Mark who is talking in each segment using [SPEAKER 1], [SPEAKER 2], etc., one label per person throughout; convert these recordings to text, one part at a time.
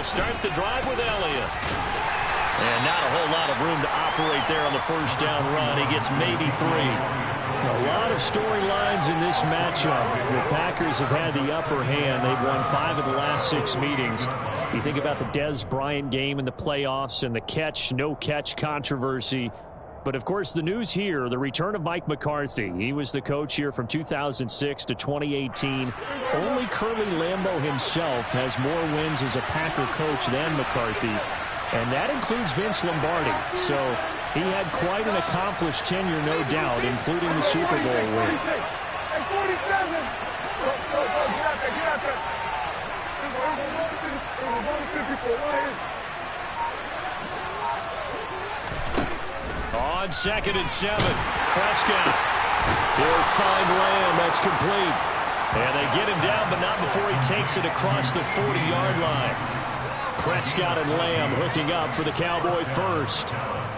[SPEAKER 1] start the drive with Elliott. And not a whole lot of room to operate there on the first down run. He gets maybe 3.
[SPEAKER 2] A lot of storylines in this matchup. The Packers have had the upper hand. They've won 5 of the last 6 meetings. You think about the Dez Bryant game in the playoffs and the catch, no catch controversy. But, of course, the news here, the return of Mike McCarthy. He was the coach here from 2006 to 2018. Only Curly Lambeau himself has more wins as a Packer coach than McCarthy. And that includes Vince Lombardi. So he had quite an accomplished tenure, no doubt, including the Super Bowl win.
[SPEAKER 1] On 2nd and 7, Prescott. He'll find Lamb. That's complete. And they get him down, but not before he takes it across the 40-yard line. Prescott and Lamb hooking up for the Cowboy first.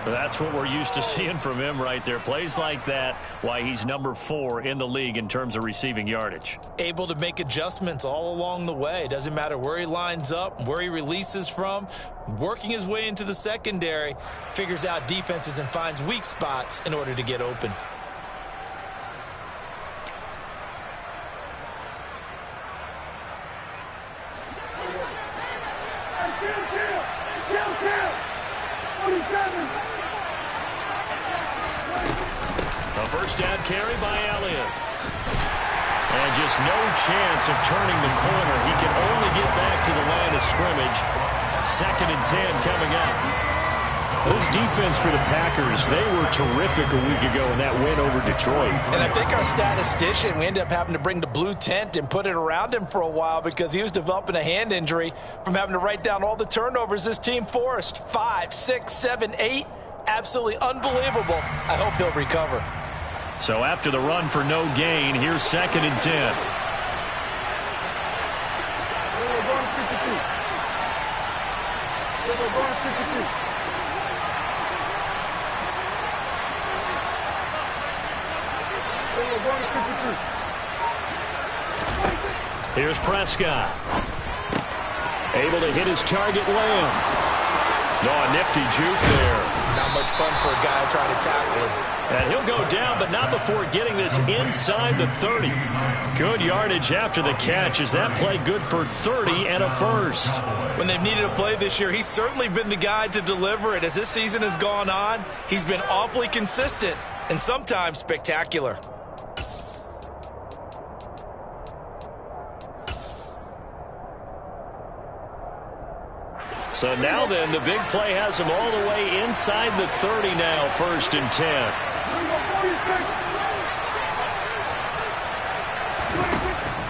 [SPEAKER 1] That's what we're used to seeing from him right there. Plays like that, why he's number 4 in the league in terms of receiving yardage.
[SPEAKER 3] Able to make adjustments all along the way. Doesn't matter where he lines up, where he releases from. Working his way into the secondary, figures out defenses and finds weak spots in order to get open.
[SPEAKER 1] A first down carry by Elliott. And just no chance of turning the corner. He can only get back to the line of scrimmage. 2nd and 10 coming up.
[SPEAKER 2] Those defense for the Packers, they were terrific a week ago in that win over Detroit.
[SPEAKER 3] And I think our statistician, we ended up having to bring the blue tent and put it around him for a while because he was developing a hand injury from having to write down all the turnovers this team forced. 5, 6, 7, 8. Absolutely unbelievable. I hope he'll recover.
[SPEAKER 1] So after the run for no gain, here's 2nd and 10. Here's Prescott. Able to hit his target, Lamb. Oh, a nifty juke there.
[SPEAKER 3] Not much fun for a guy trying to tackle him.
[SPEAKER 1] And he'll go down, but not before getting this inside the 30. Good yardage after the catch. Is that play good for 30 and a first?
[SPEAKER 3] When they've needed a play this year, he's certainly been the guy to deliver it. As this season has gone on, he's been awfully consistent and sometimes spectacular.
[SPEAKER 1] So now then, the big play has him all the way inside the 30 now, 1st and 10.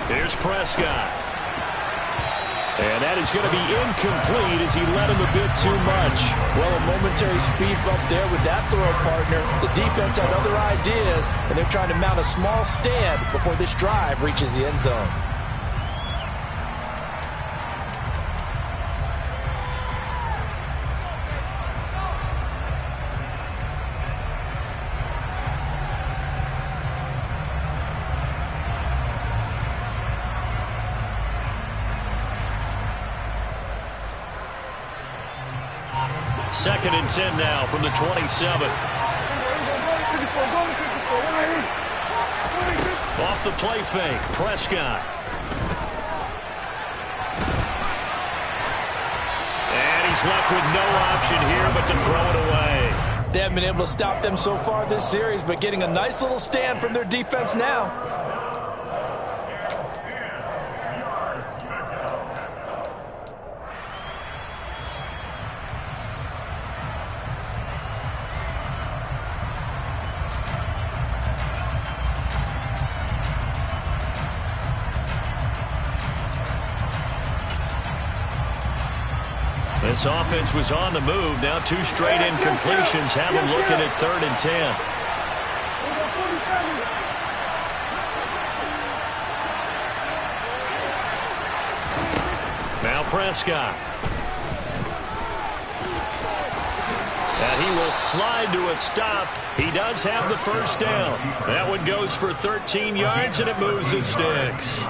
[SPEAKER 1] Here's Prescott. And that is going to be incomplete as he led him a bit too much.
[SPEAKER 3] Well, a momentary speed bump there with that throw partner. The defense had other ideas, and they're trying to mount a small stand before this drive reaches the end zone.
[SPEAKER 1] Second and 10 now from the 27. Off the play fake, Prescott. And he's left with no option here but to throw it away.
[SPEAKER 3] They haven't been able to stop them so far this series, but getting a nice little stand from their defense now.
[SPEAKER 1] This offense was on the move. Now 2 straight incompletions have them looking at 3rd and 10. Now Prescott. And he will slide to a stop. He does have the first down. That one goes for 13 yards, and it moves his sticks.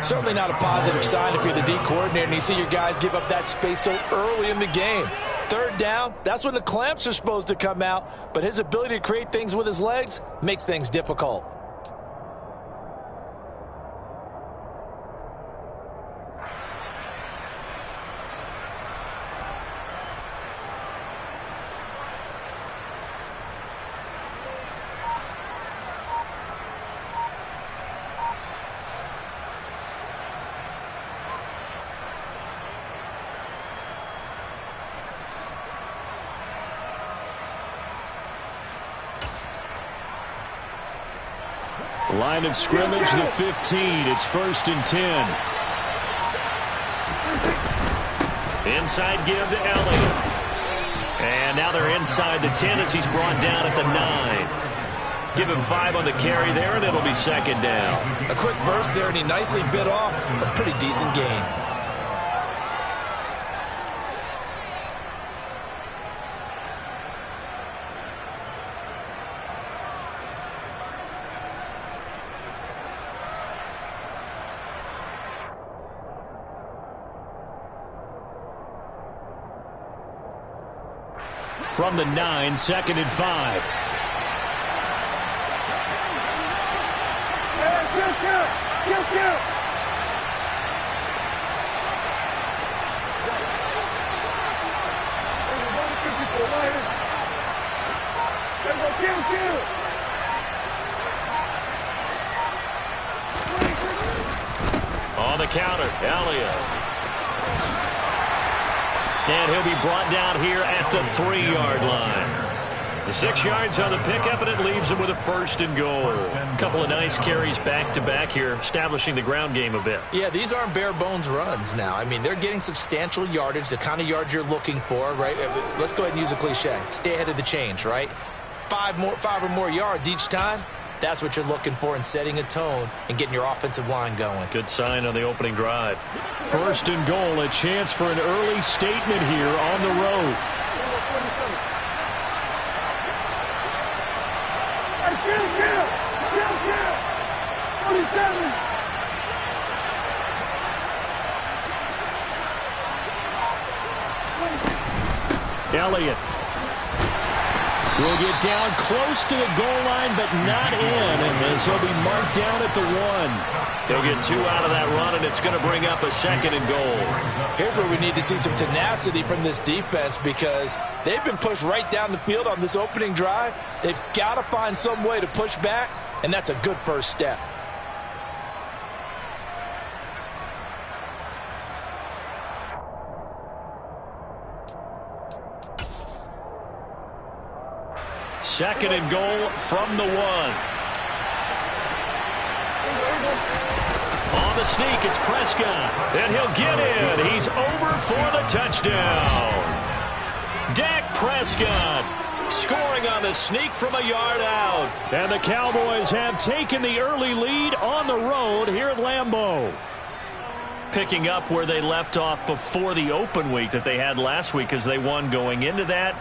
[SPEAKER 3] Certainly not a positive sign if you're the D coordinator and you see your guys give up that space so early in the game. Third down, that's when the clamps are supposed to come out, but his ability to create things with his legs makes things difficult.
[SPEAKER 2] Line of scrimmage, the 15. It's 1st and 10.
[SPEAKER 1] Inside give to Elliott. And now they're inside the 10 as he's brought down at the 9. Give him 5 on the carry there, and it'll be 2nd down.
[SPEAKER 3] A quick burst there, and he nicely bit off a pretty decent gain.
[SPEAKER 2] From the 9, 2nd and 5.
[SPEAKER 1] On the counter, Elliott. And he'll be brought down here at the 3-yard line. The 6 yards on the pickup, and it leaves him with a 1st and goal. A couple of nice carries back-to-back here, establishing the ground game a bit.
[SPEAKER 3] Yeah, these aren't bare-bones runs now. I mean, they're getting substantial yardage, the kind of yards you're looking for, right? Let's go ahead and use a cliche. Stay ahead of the change, right? 5 or more yards each time. That's what you're looking for in setting a tone and getting your offensive line going.
[SPEAKER 1] Good sign on the opening drive.
[SPEAKER 2] 1st and goal, a chance for an early statement here on the road. Elliott will get down close to the goal line, but not in, and as he'll be marked down at the 1.
[SPEAKER 1] He'll get 2 out of that run, and it's going to bring up a 2nd and goal.
[SPEAKER 3] Here's where we need to see some tenacity from this defense, because they've been pushed right down the field on this opening drive. They've got to find some way to push back, and that's a good first step.
[SPEAKER 1] Second and goal from the 1. On the sneak, it's Prescott. And he'll get in. He's over for the touchdown. Dak Prescott scoring on the sneak from a yard out.
[SPEAKER 2] And the Cowboys have taken the early lead on the road here at Lambeau.
[SPEAKER 1] Picking up where they left off before the open week that they had last week, as they won going into that.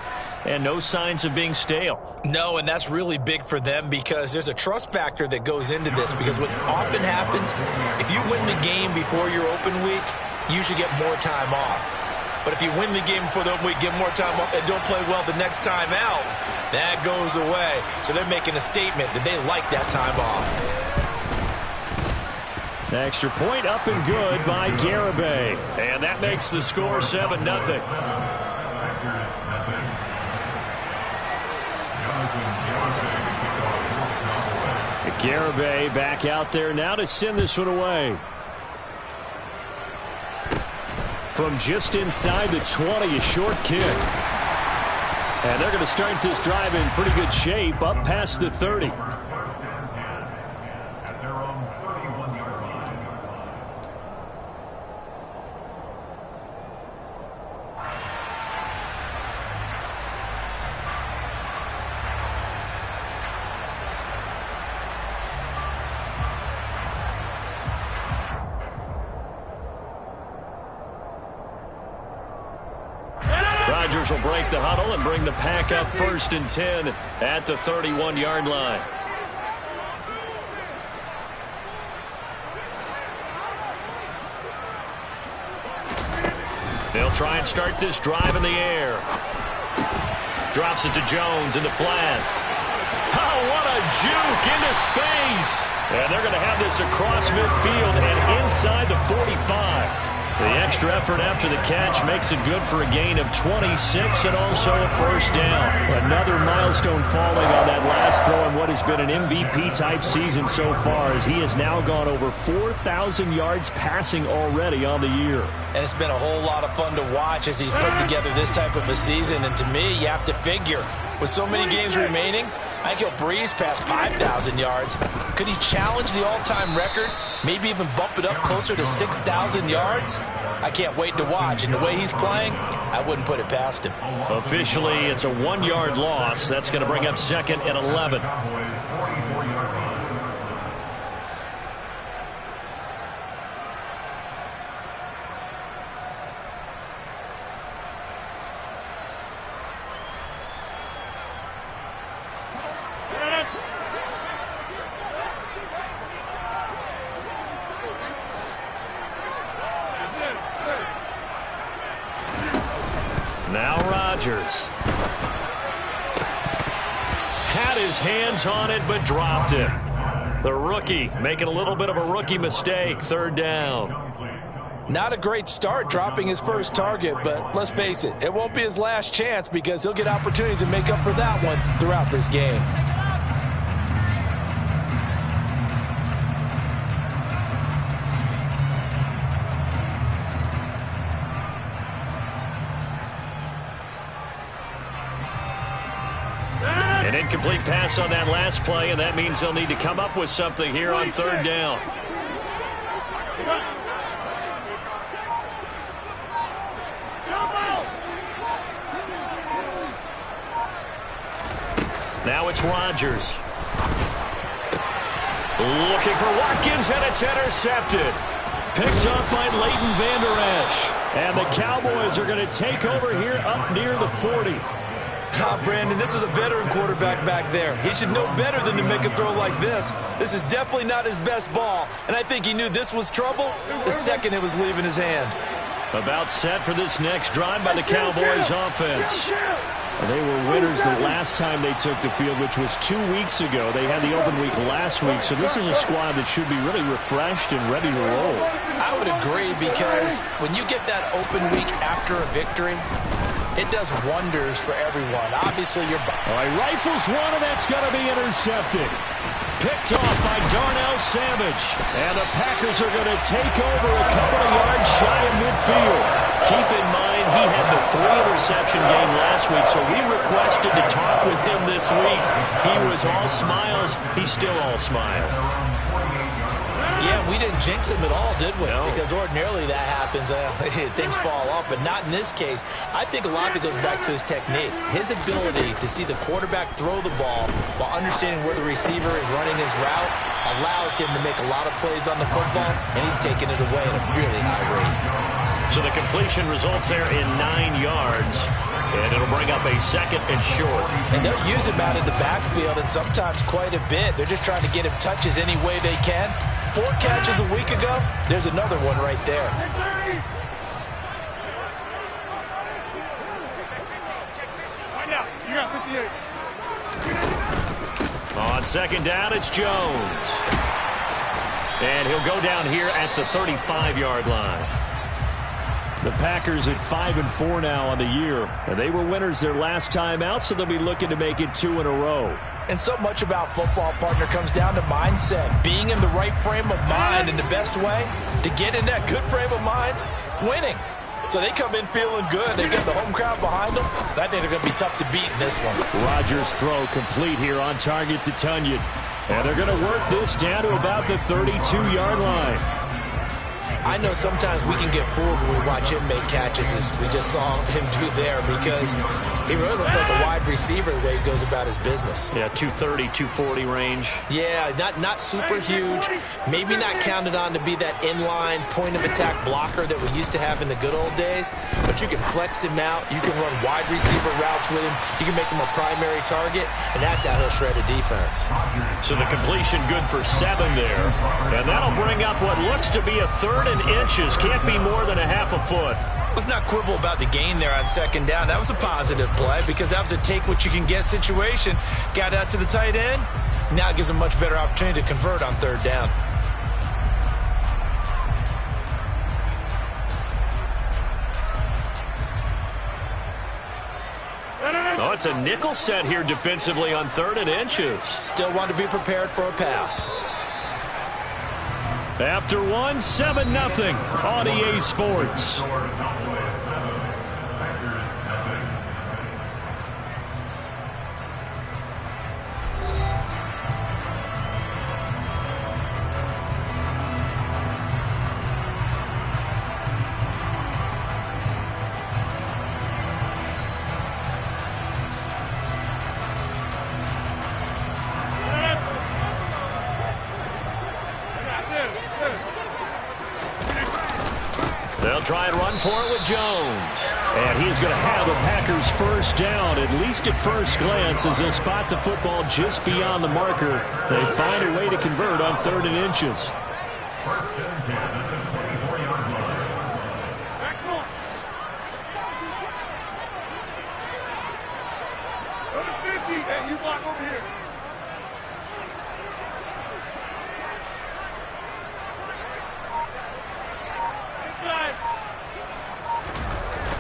[SPEAKER 1] And no signs of being stale.
[SPEAKER 3] No, and that's really big for them, because there's a trust factor that goes into this. Because what often happens, if you win the game before your open week, you should get more time off. But if you win the game before the open week, get more time off, and don't play well the next time out, that goes away. So they're making a statement that they like that time off.
[SPEAKER 2] The extra point up and good by Garibay.
[SPEAKER 1] And that makes the score 7-0.
[SPEAKER 2] Garibay back out there now to send this one away. From just inside the 20, a short kick. And they're going to start this drive in pretty good shape, up past the 30.
[SPEAKER 1] Rodgers will break the huddle and bring the pack up 1st and 10 at the 31-yard line.
[SPEAKER 2] They'll try and start this drive in the air. Drops it to Jones in the flat. Oh, what a juke into space. And they're going to have this across midfield and inside the 45. The extra effort after the catch makes it good for a gain of 26 and also a first down. Another milestone falling on that last throw in what has been an MVP-type season so far, as he has now gone over 4,000 yards passing already on the year.
[SPEAKER 3] And it's been a whole lot of fun to watch as he's put together this type of a season. And to me, you have to figure, with so many games remaining, I think he'll breeze past 5,000 yards. Could he challenge the all-time record? Maybe even bump it up closer to 6,000 yards? I can't wait to watch. And the way he's playing, I wouldn't put it past him.
[SPEAKER 2] Officially, it's a 1-yard loss. That's going to bring up 2nd and 11. Now Rodgers. Had his hands on it, but dropped it. The rookie making a little bit of a rookie mistake. 3rd down.
[SPEAKER 3] Not a great start dropping his first target, but let's face it, it won't be his last chance because he'll get opportunities to make up for that one throughout this game.
[SPEAKER 2] An incomplete pass on that last play, and that means they'll need to come up with something here on 3rd down. Now it's Rodgers. Looking for Watkins, and it's intercepted. Picked up by Leighton Vander Esch. And the Cowboys are going to take over here up near the 40.
[SPEAKER 4] Brandon, this is a veteran quarterback back there. He should know better than to make a throw like this. This is definitely not his best ball, and I think he knew this was trouble the second it was leaving his hand.
[SPEAKER 2] About set for this next drive by the Cowboys offense. They were winners the last time they took the field, which was 2 weeks ago. They had the open week last week, so this is a squad that should be really refreshed and ready to roll.
[SPEAKER 3] I would agree, because when you get that open week after a victory, it does wonders for everyone. Obviously, you're...
[SPEAKER 2] All right, rifles one, and that's going to be intercepted. Picked off by Darnell Savage. And the Packers are going to take over a couple of yards shy of midfield. Keep in mind, he had the 3-interception game last week, so we requested to talk with him this week. He was all smiles. He's still all smile.
[SPEAKER 3] Yeah, we didn't jinx him at all, did we?
[SPEAKER 2] No.
[SPEAKER 3] Because ordinarily that happens. Things fall off, but not in this case. I think a lot of it goes back to his technique. His ability to see the quarterback throw the ball while understanding where the receiver is running his route allows him to make a lot of plays on the football, and he's taking it away at a really high rate.
[SPEAKER 2] So the completion results there in 9 yards, and it'll bring up a 2nd and short.
[SPEAKER 3] And they'll use him out of the backfield, and sometimes quite a bit. They're just trying to get him touches any way they can. 4 catches a week ago, there's another one right there.
[SPEAKER 2] On 2nd down, it's Jones. And he'll go down here at the 35-yard line. The Packers at 5-4 now on the year. And they were winners their last time out, so they'll be looking to make it 2 in a row.
[SPEAKER 3] And so much about football, partner, comes down to mindset. Being in the right frame of mind, and the best way to get in that good frame of mind, winning. So they come in feeling good. They get the home crowd behind them. I think they're going to be tough to beat in this one.
[SPEAKER 2] Rodgers' throw complete here on target to Tunyon. And they're going to work this down to about the 32-yard line.
[SPEAKER 3] I know sometimes we can get fooled when we watch him make catches, as we just saw him do there, because he really looks like a wide receiver the way he goes about his business.
[SPEAKER 2] Yeah, 230, 240 range.
[SPEAKER 3] Yeah, not super huge. Maybe not counted on to be that inline point-of-attack blocker that we used to have in the good old days, but you can flex him out. You can run wide receiver routes with him. You can make him a primary target, and that's how he'll shred a defense.
[SPEAKER 2] So the completion good for 7 there, and that'll bring up what looks to be a 3rd and inches. Can't be more than a half a foot.
[SPEAKER 3] Let's not quibble about the gain there on second down. That was a positive play because that was a take-what-you-can-get situation. Got out to the tight end. Now it gives them a much better opportunity to convert on third down.
[SPEAKER 2] Oh, it's a nickel set here defensively on 3rd and inches.
[SPEAKER 3] Still want to be prepared for a pass.
[SPEAKER 2] After 1, 7-0 on EA Sports. They'll try and run for it with Jones. And he's going to have the Packers first down, at least at first glance, as they'll spot the football just beyond the marker. They find a way to convert on 3rd and inches.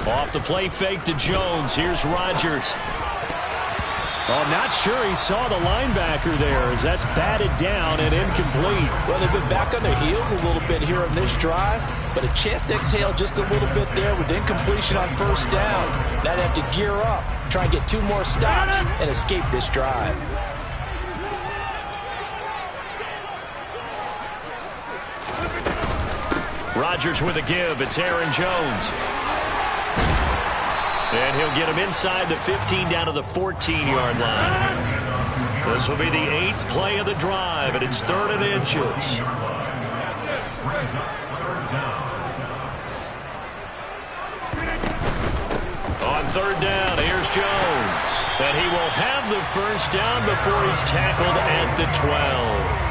[SPEAKER 2] Off the play fake to Jones. Here's Rodgers. Oh, not sure he saw the linebacker there as that's batted down and incomplete.
[SPEAKER 3] Well, they've been back on their heels a little bit here on this drive, but a chance to exhale just a little bit there with incompletion on first down. Now they have to gear up, try and get 2 more stops and escape this drive.
[SPEAKER 2] Rodgers with a give. It's Aaron Jones. And he'll get him inside the 15 down to the 14-yard line. This will be the 8th play of the drive, and it's 3rd and inches. On 3rd down, here's Jones. And he will have the first down before he's tackled at the 12.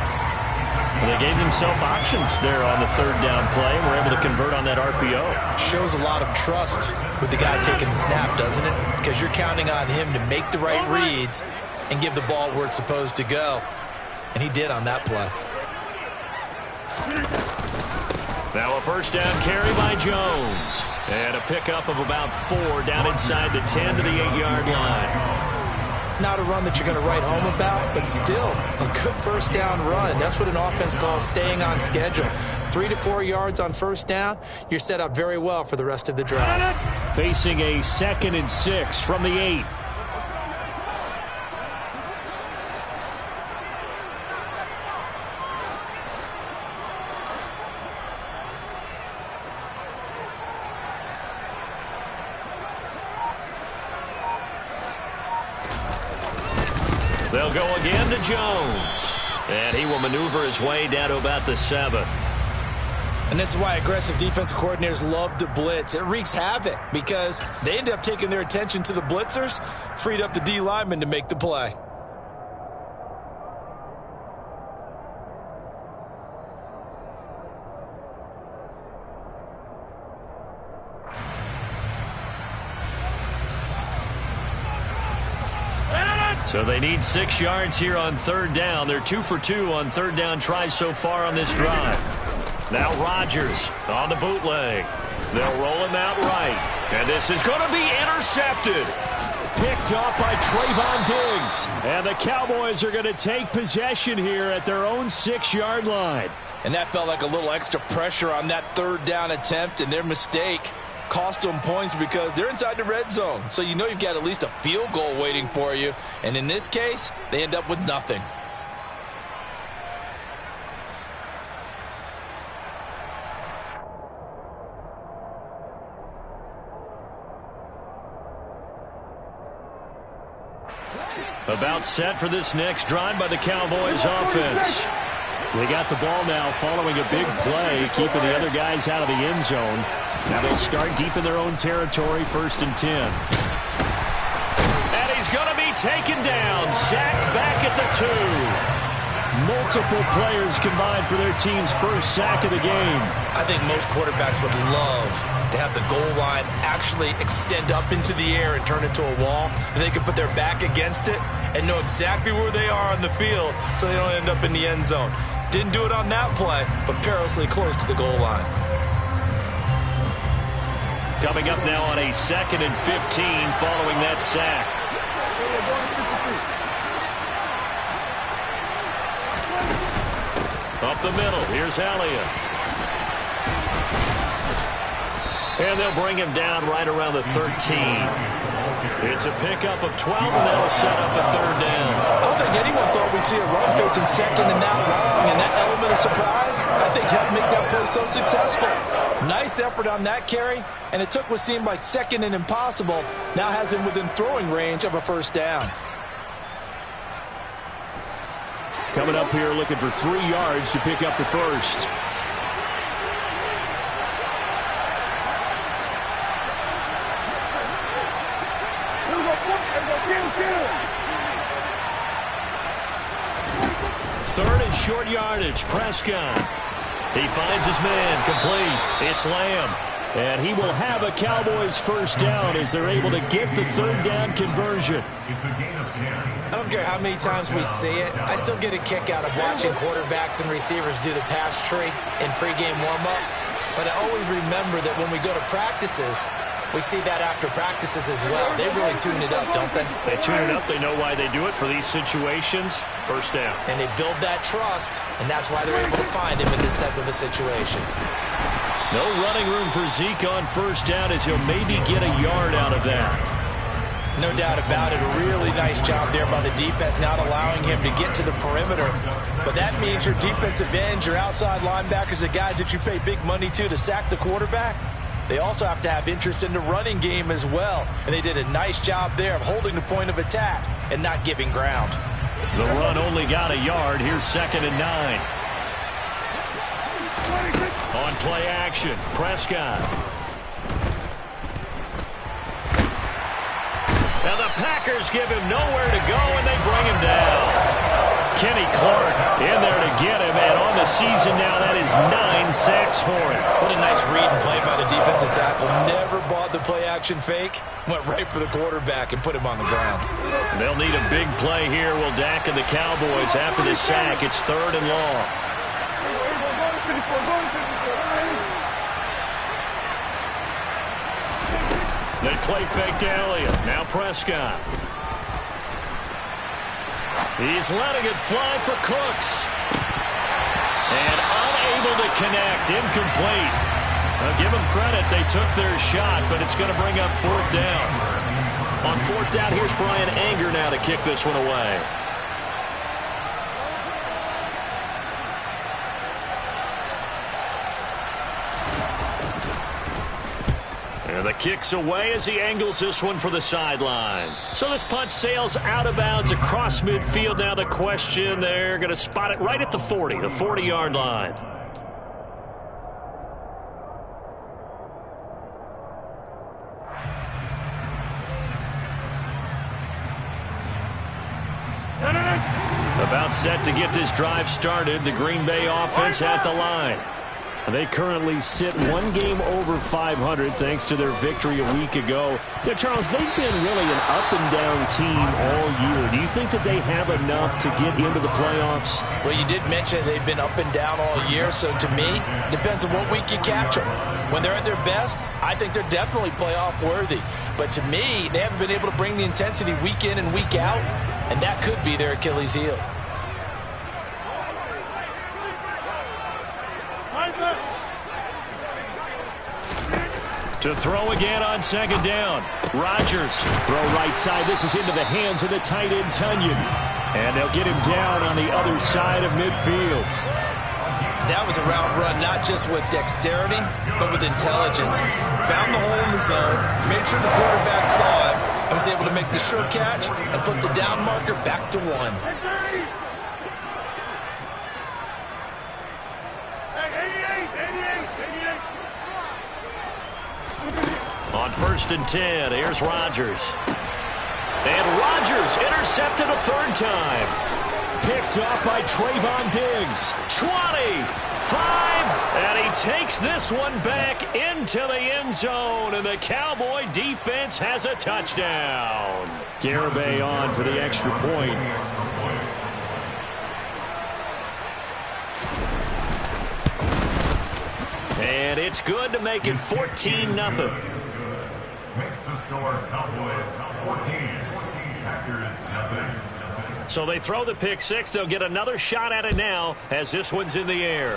[SPEAKER 2] They gave themselves options there on the 3rd down play and were able to convert on that RPO.
[SPEAKER 3] Shows a lot of trust with the guy taking the snap, doesn't it? Because you're counting on him to make the right reads and give the ball where it's supposed to go. And he did on that play.
[SPEAKER 2] Now a first down carry by Jones. And a pickup of about 4 down inside the 10 to the 8-yard line.
[SPEAKER 3] Not a run that you're going to write home about, but still a good first down run. That's what an offense calls staying on schedule. 3 to 4 yards on first down, you're set up very well for the rest of the drive.
[SPEAKER 2] Facing a 2nd and 6 from the 8. They'll go again to Jones. And he will maneuver his way down to about the 7.
[SPEAKER 3] And this is why aggressive defensive coordinators love to blitz. It wreaks havoc because they end up taking their attention to the blitzers, freed up the D lineman to make the play.
[SPEAKER 2] So they need 6 yards here on 3rd down. They're 2 for 2 on 3rd down tries so far on this drive. Now Rodgers on the bootleg. They'll roll him out right. And this is going to be intercepted. Picked up by Trayvon Diggs. And the Cowboys are going to take possession here at their own 6-yard line.
[SPEAKER 3] And that felt like a little extra pressure on that 3rd down attempt, and their mistake cost them points because they're inside the red zone. So you know you've got at least a field goal waiting for you. And in this case, they end up with nothing.
[SPEAKER 2] About set for this next drive by the Cowboys offense. They got the ball now following a big play, keeping the other guys out of the end zone. Now they'll start deep in their own territory, 1st and 10. And he's going to be taken down, sacked back at the 2. Multiple players combined for their team's first sack of the game.
[SPEAKER 3] I think most quarterbacks would love to have the goal line actually extend up into the air and turn into a wall, and they can put their back against it and know exactly where they are on the field so they don't end up in the end zone. Didn't do it on that play, but perilously close to the goal line.
[SPEAKER 2] Coming up now on a 2nd and 15 following that sack. Up the middle, here's Elliott. And they'll bring him down right around the 13. It's a pickup of 12, and that'll set up a 3rd down.
[SPEAKER 3] I don't think anyone thought we'd see a run facing 2nd and that long, and that element of surprise, I think, helped make that play so successful. Nice effort on that carry, and it took what seemed like 2nd and impossible, now has him within throwing range of a 1st down.
[SPEAKER 2] Coming up here looking for 3 yards to pick up the 1st. Third and short yardage. Prescott. He finds his man. Complete. It's Lamb. And he will have a Cowboys 1st down as they're able to get the 3rd down conversion.
[SPEAKER 3] I don't care how many times we see it. I still get a kick out of watching quarterbacks and receivers do the pass tree in pregame warm-up. But I always remember that when we go to practices, we see that after practices as well. They really tune it up, don't they?
[SPEAKER 2] They tune it up. They know why they do it for these situations. 1st down.
[SPEAKER 3] And they build that trust, and that's why they're able to find him in this type of a situation.
[SPEAKER 2] No running room for Zeke on 1st down as he'll maybe get a yard out of that.
[SPEAKER 3] No doubt about it. A really nice job there by the defense, not allowing him to get to the perimeter. But that means your defensive ends, your outside linebackers, the guys that you pay big money to sack the quarterback, they also have to have interest in the running game as well. And they did a nice job there of holding the point of attack and not giving ground.
[SPEAKER 2] The run only got a yard. Here's 2nd and 9. On play action, Prescott. Now the Packers give him nowhere to go, and they bring him down. Kenny Clark in there to get him, and on the season now, that is 9 sacks for him.
[SPEAKER 3] What a nice read and play by the defensive tackle. Never bought the play-action fake. Went right for the quarterback and put him on the ground.
[SPEAKER 2] They'll need a big play here. Will Dak and the Cowboys after the sack. It's 3rd and long. They play fake to Elliott. Now Prescott. He's letting it fly for Cooks. And unable to connect. Incomplete. Now give them credit. They took their shot, but it's going to bring up 4th down. On 4th down, here's Brian Anger now to kick this one away. And the kick's away as he angles this one for the sideline. So this punt sails out of bounds across midfield. Now the question, they're going to spot it right at the 40, the 40-yard line. About set to get this drive started. The Green Bay offense at the line. They currently sit 1 game over 500 thanks to their victory a week ago. Yeah, Charles, they've been really an up-and-down team all year. Do you think that they have enough to get into the playoffs?
[SPEAKER 3] Well, you did mention they've been up and down all year, so to me, depends on what week you catch them. When they're at their best, I think they're definitely playoff-worthy. But to me, they haven't been able to bring the intensity week in and week out, and that could be their Achilles heel. To throw again on 2nd down. Rodgers.
[SPEAKER 2] Throw right side. This is into the hands of the tight end, Tunyon. And they'll get him down on the other side of midfield.
[SPEAKER 3] That was a route run, not just with dexterity, but with intelligence. Found the hole in the zone, made sure the quarterback saw it, and was able to make the sure catch and flip the down marker back to 1.
[SPEAKER 2] On 1st and 10, here's Rodgers. And Rodgers intercepted a 3rd time. picked off by Trayvon Diggs.
[SPEAKER 1] 20, 5, and he takes this one back into the end zone, and the Cowboy defense has a touchdown.
[SPEAKER 2] Garibay on for the extra point.
[SPEAKER 1] And it's good to make it 14-0.
[SPEAKER 5] Makes the score Cowboys 14, Packers 0.
[SPEAKER 1] So they throw the pick six. They'll get another shot at it now as this one's in the air.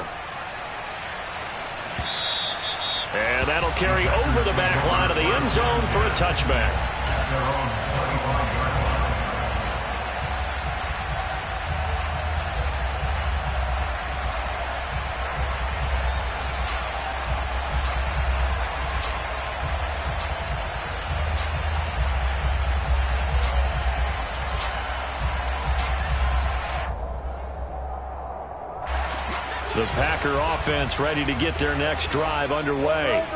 [SPEAKER 1] And that'll carry over the back line of the end zone for a touchback. The Packer offense ready to get their next drive underway.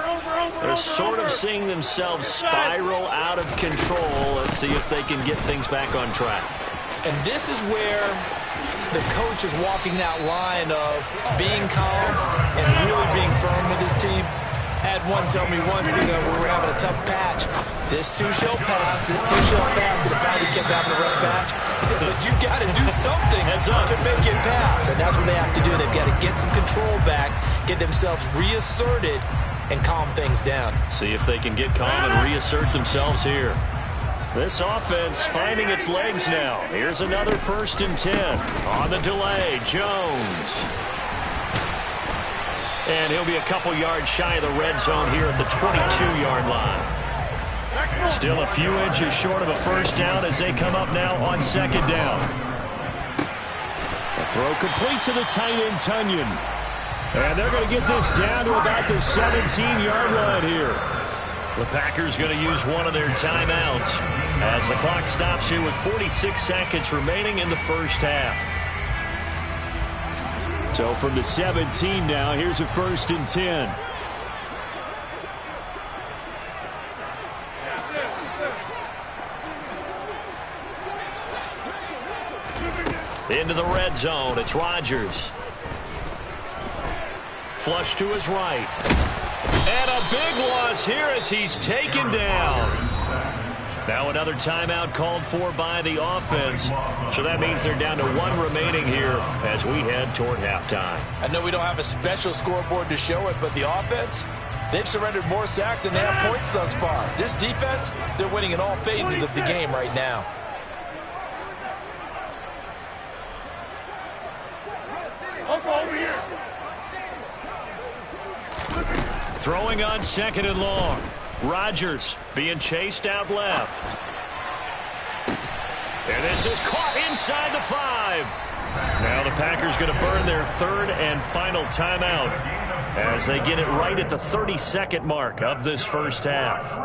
[SPEAKER 1] They're sort of seeing themselves spiral out of control. Let's see if they can get things back on track.
[SPEAKER 3] And this is where the coach is walking that line of being calm and really being firm with his team. I had one tell me once, we were having a tough patch. This too shall pass, this too shall pass, and it finally kept having a rough patch. He said, but you got to do something to make it pass, and that's what they have to do. They've got to get some control back, get themselves reasserted, and calm things down.
[SPEAKER 1] See if they can get calm and reassert themselves here. This offense finding its legs now. Here's another 1st and 10. On the delay, Jones. And he'll be a couple yards shy of the red zone here at the 22-yard line. Still a few inches short of a first down as they come up now on 2nd down.
[SPEAKER 2] A throw complete to the tight end, Tunyon. And they're going to get this down to about the 17-yard line here.
[SPEAKER 1] The Packers going to use one of their timeouts as the clock stops here with 46 seconds remaining in the first half.
[SPEAKER 2] So from the 17 now, here's a 1st and 10.
[SPEAKER 1] Into the red zone, it's Rodgers. Flush to his right. And a big loss here as he's taken down. Now another timeout called for by the offense. So that means they're down to 1 remaining here as we head toward halftime.
[SPEAKER 3] I know we don't have a special scoreboard to show it, but the offense, they've surrendered more sacks than they have points thus far. This defense, they're winning in all phases of the game right now.
[SPEAKER 1] Throwing on 2nd and long. Rodgers being chased out left. And this is caught inside the 5. Now the Packers going to burn their 3rd and final timeout as they get it right at the 32nd mark of this first half.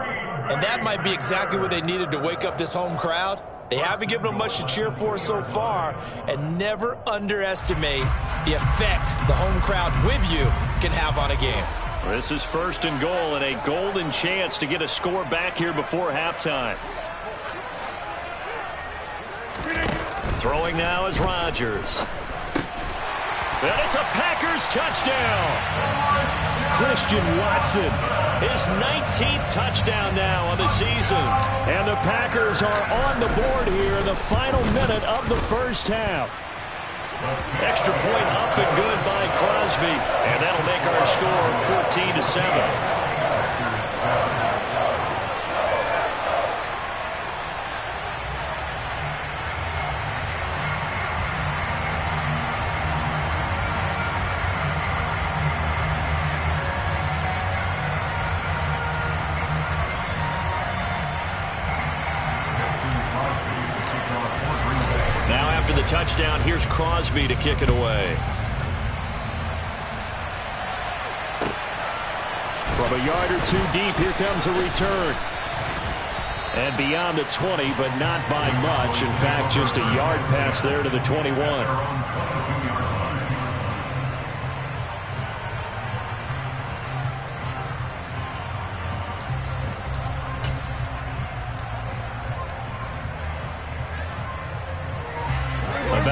[SPEAKER 3] And that might be exactly what they needed to wake up this home crowd. They haven't given them much to cheer for so far, and never underestimate the effect the home crowd with you can have on a game.
[SPEAKER 1] This is 1st and goal and a golden chance to get a score back here before halftime. Throwing now is Rodgers. And it's a Packers touchdown.
[SPEAKER 2] Christian Watson.
[SPEAKER 1] His 19th touchdown now of the season.
[SPEAKER 2] And the Packers are on the board here in the final minute of the first half.
[SPEAKER 1] Extra point up and good by Crosby. And that'll make our score 14-7. After the touchdown, here's Crosby to kick it away.
[SPEAKER 2] From a yard or 2 deep, here comes a return. And beyond the 20, but not by much. In fact, just a yard pass there to the 21.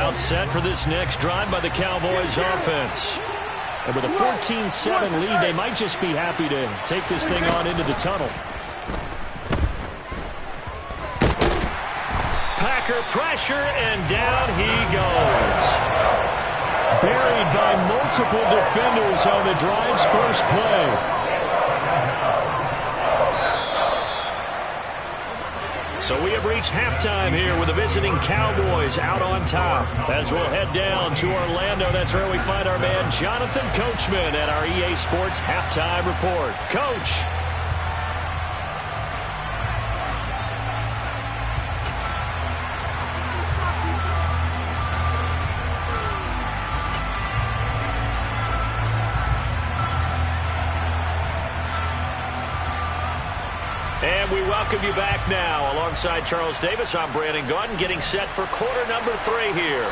[SPEAKER 2] About set for this next drive by the Cowboys offense. And with a 14-7 lead, they might just be happy to take this thing on into the tunnel. Packer pressure, and down he goes. Buried by multiple defenders on the drive's first play. So we have reached halftime here with the visiting Cowboys out on top. As we'll head down to Orlando, that's where we find our man Jonathan Coachman at our EA Sports Halftime Report. Coach. And we welcome you back now. Alongside Charles Davis, I'm Brandon Gaudin, getting set for quarter number 3 here.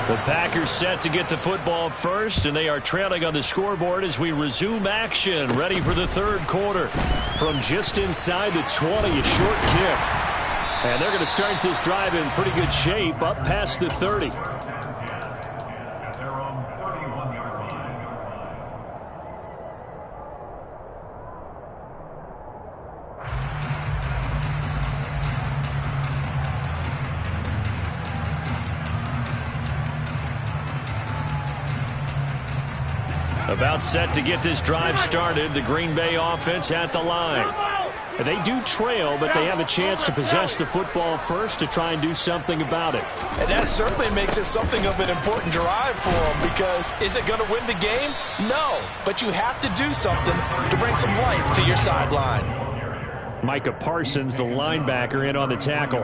[SPEAKER 2] The Packers set to get the football first, and they are trailing on the scoreboard as we resume action, ready for the third quarter. From just inside the 20, a short kick. And they're going to start this drive in pretty good shape, up past the 30. About set to get this drive started, the Green Bay offense at the line. They do trail, but they have a chance to possess the football first to try and do something about it.
[SPEAKER 3] And that certainly makes it something of an important drive for them, because is it going to win the game? No, but you have to do something to bring some life to your sideline.
[SPEAKER 2] Micah Parsons, the linebacker, in on the tackle.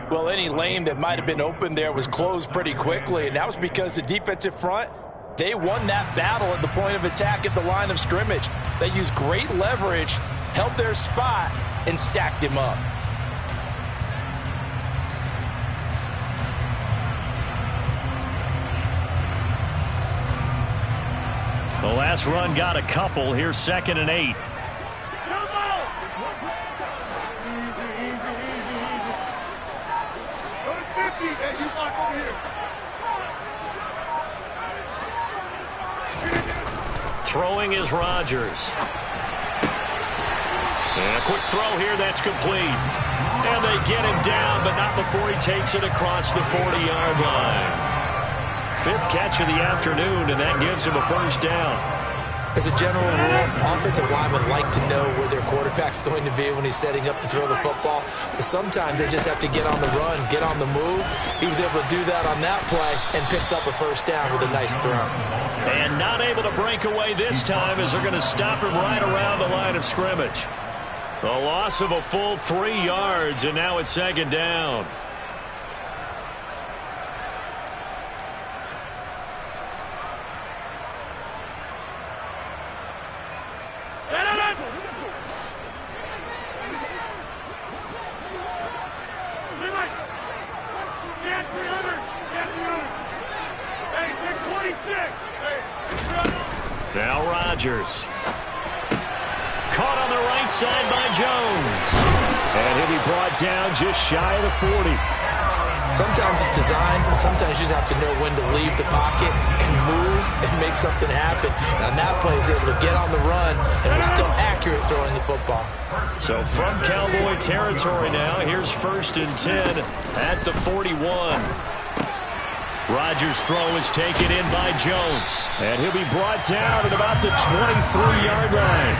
[SPEAKER 3] Well, any lane that might have been open there was closed pretty quickly, and that was because the defensive front, they won that battle at the point of attack at the line of scrimmage. They used great leverage, held their spot, and stacked him up.
[SPEAKER 2] The last run got a couple. Here's 2nd and 8. Throwing is Rodgers. And a quick throw here, that's complete. And they get him down, but not before he takes it across the 40-yard line. 5th catch of the afternoon, and that gives him a first down.
[SPEAKER 3] As a general rule, offensive linemen like to know where their quarterback's going to be when he's setting up to throw the football. But sometimes they just have to get on the run, get on the move. He was able to do that on that play and picks up a first down with a nice throw.
[SPEAKER 2] And not able to break away this time as they're going to stop him right around the line of scrimmage. The loss of a full 3 yards, and now it's 2nd down. Now Rodgers. Caught on the right side by Jones. And he'll be brought down just shy of the 40.
[SPEAKER 3] Sometimes it's designed, and sometimes you just have to know when to leave the pocket and move and make something happen. And on that play, he was able to get on the run and was still accurate throwing the football.
[SPEAKER 2] So from Cowboy territory now, here's 1st and 10 at the 41. Rodgers' throw is taken in by Jones. And he'll be brought down at about the 23-yard line.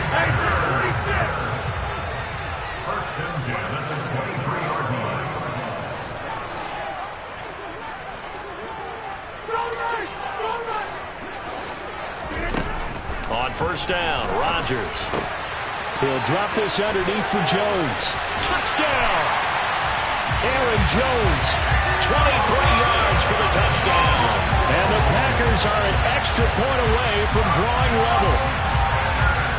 [SPEAKER 2] On 1st down, Rodgers. He'll drop this underneath for Jones. Touchdown! Aaron Jones, 23 yards for the touchdown. And the Packers are an extra point away from drawing level.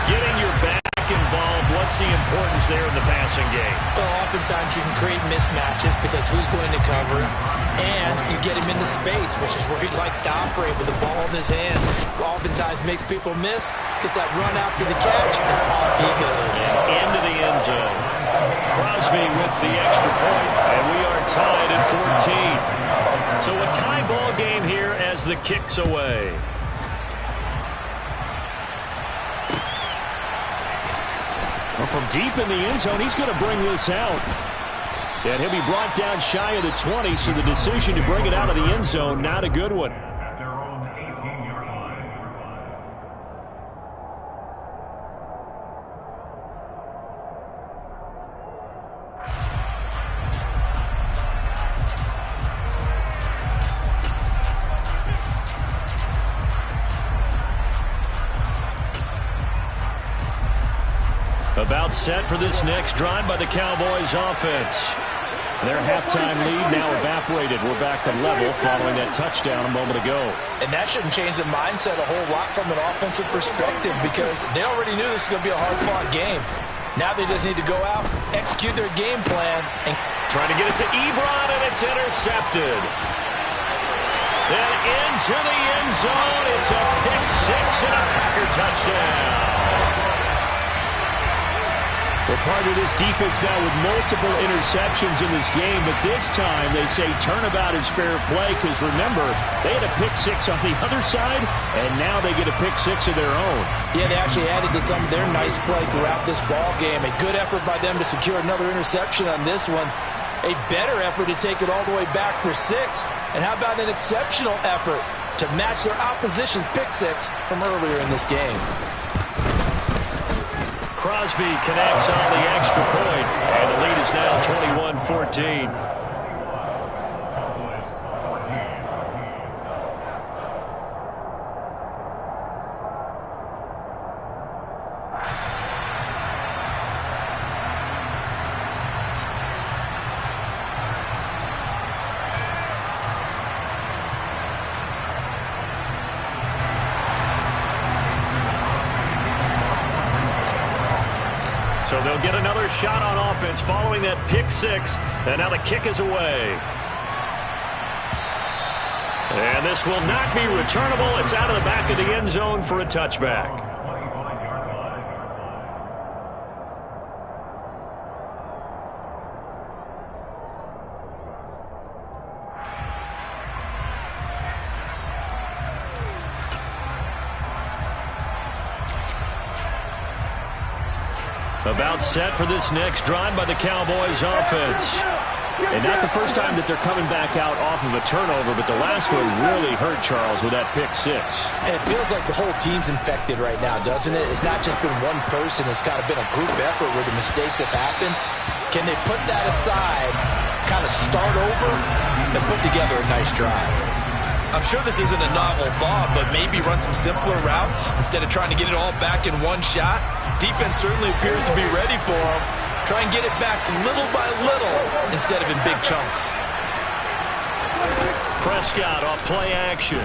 [SPEAKER 2] Getting your back involved, what's the importance there in the passing game?
[SPEAKER 3] Well, oftentimes you can create mismatches because who's going to cover it, and you you get him into space, which is where he likes to operate with the ball in his hands. Oftentimes makes people miss, gets that run after the catch, and off he goes.
[SPEAKER 1] Into the end zone. Crosby with the extra point, and we are tied at 14. So a tie ball game here as the kick's away. Well, from deep in the end zone, he's going to bring this out. And he'll be brought down shy of the 20, so the decision to bring it out of the end zone, not a good one.
[SPEAKER 5] At their own 18-yard line.
[SPEAKER 1] About set for this next drive by the Cowboys offense. Their halftime lead now evaporated. We're back to level following that touchdown a moment ago.
[SPEAKER 3] And that shouldn't change the mindset a whole lot from an offensive perspective, because they already knew this was going to be a hard-fought game. Now they just need to go out, execute their game plan, and
[SPEAKER 1] trying to get it to Ebron, and it's intercepted. Then into the end zone. It's a pick six and a Packer touchdown. We're part of this defense now with multiple interceptions in this game, but this time they say turnabout is fair play, because remember, they had a pick six on the other side, and now they get a pick six of their own.
[SPEAKER 3] Yeah, they actually added to some of their nice play throughout this ball game. A good effort by them to secure another interception on this one. A better effort to take it all the way back for six. And how about an exceptional effort to match their opposition's pick six from earlier in this game?
[SPEAKER 1] Crosby connects on the extra point, and the lead is now 21-14. So they'll get another shot on offense following that pick six, and now the kick is away. And this will not be returnable. It's out of the back of the end zone for a touchback. About set for this next drive by the Cowboys offense. And not the first time that they're coming back out off of a turnover, but the last one really hurt Charles with that pick six.
[SPEAKER 3] And it feels like the whole team's infected right now, doesn't it? It's not just been one person. It's kind of been a group effort where the mistakes have happened. Can they put that aside, kind of start over, and put together a nice drive?
[SPEAKER 4] I'm sure this isn't a novel thought, but maybe run some simpler routes instead of trying to get it all back in one shot. Defense certainly appears to be ready for them. Try and get it back little by little instead of in big chunks.
[SPEAKER 1] Prescott off play action.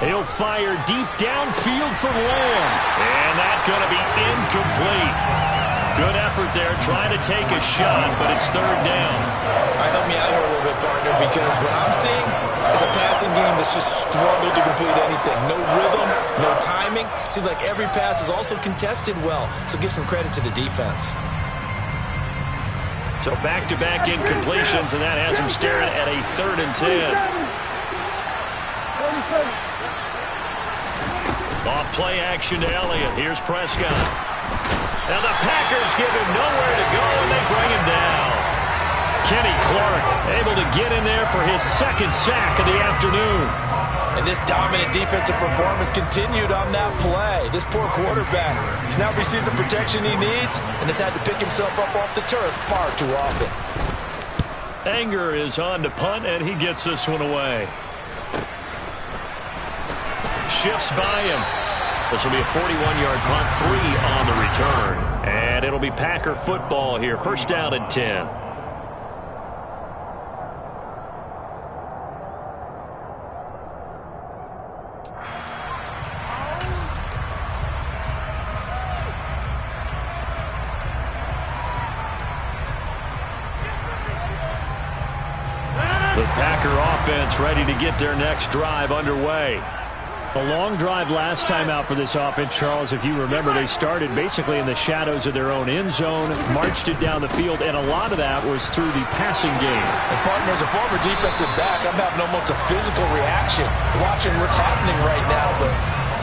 [SPEAKER 1] He'll fire deep downfield for Lamb. And that's going to be incomplete. Good effort there, trying to take a shot, but it's third down.
[SPEAKER 3] All right, help me out here a little bit, partner, because what I'm seeing is a passing game that's just struggled to complete anything. No rhythm, no timing. Seems like every pass is also contested well, so give some credit to the defense.
[SPEAKER 1] So back-to-back incompletions, and that has him staring at a 3rd and 10. Off play action to Elliott. Here's Prescott. Now the Packers give him nowhere to go, and they bring him down. Kenny Clark able to get in there for his 2nd sack of the afternoon.
[SPEAKER 3] And this dominant defensive performance continued on that play. This poor quarterback has now received the protection he needs and has had to pick himself up off the turf far too often.
[SPEAKER 1] Anger is on to punt, and he gets this one away. Shifts by him. This will be a 41-yard punt, 3 on the return. And it'll be Packer football here. 1st down and 10.
[SPEAKER 2] The Packer offense ready to get their next drive underway. A long drive last time out for this offense, Charles. If you remember, they started basically in the shadows of their own end zone, marched it down the field, and a lot of that was through the passing game.
[SPEAKER 3] And partner, as a former defensive back, I'm having almost a physical reaction watching what's happening right now. But